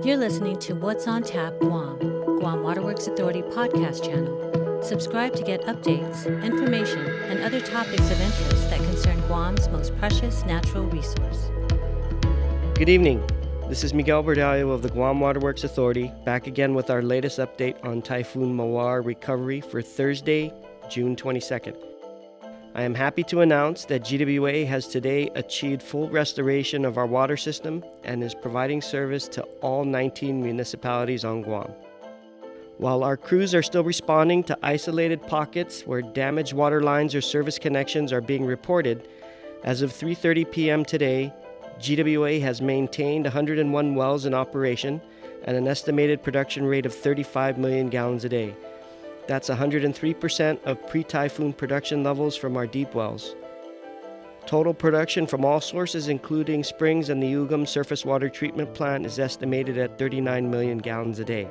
You're listening to What's on Tap Guam Waterworks Authority podcast channel. Subscribe to get updates, information, and other topics of interest that concern Guam's most precious natural resource. Good evening. This is Miguel Bordallo of the Guam Waterworks Authority, back again with our latest update on Typhoon Mawar recovery for Thursday, June 22nd. I am happy to announce that GWA has today achieved full restoration of our water system and is providing service to all 19 municipalities on Guam. While our crews are still responding to isolated pockets where damaged water lines or service connections are being reported, as of 3:30 p.m. today, GWA has maintained 101 wells in operation and an estimated production rate of 35 million gallons a day. That's 103% of pre-typhoon production levels from our deep wells. Total production from all sources, including springs and the Ugum surface water treatment plant, is estimated at 39 million gallons a day.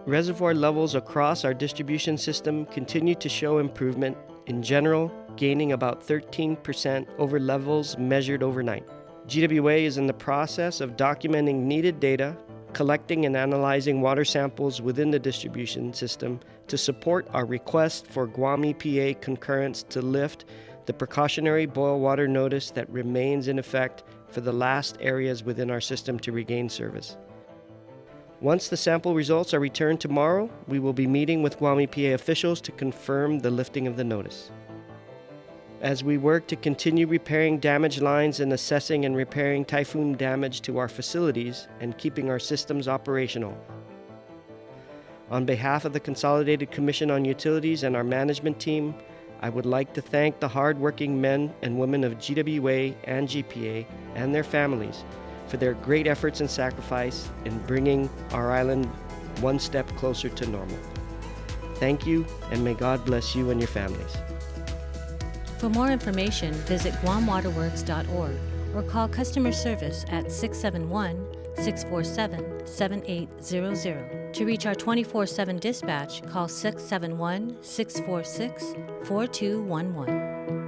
Reservoir levels across our distribution system continue to show improvement, in general, gaining about 13% over levels measured overnight. GWA is in the process of documenting needed data, collecting and analyzing water samples within the distribution system to support our request for Guam EPA concurrence to lift the precautionary boil water notice that remains in effect for the last areas within our system to regain service. Once the sample results are returned tomorrow, we will be meeting with Guam EPA officials to confirm the lifting of the notice. As we work to continue repairing damaged lines and assessing and repairing typhoon damage to our facilities and keeping our systems operational. On behalf of the Consolidated Commission on Utilities and our management team, I would like to thank the hard-working men and women of GWA and GPA and their families for their great efforts and sacrifice in bringing our island one step closer to normal. Thank you, and may God bless you and your families. For more information, visit guamwaterworks.org or call customer service at 671-647-7800. To reach our 24/7 dispatch, call 671-646-4211.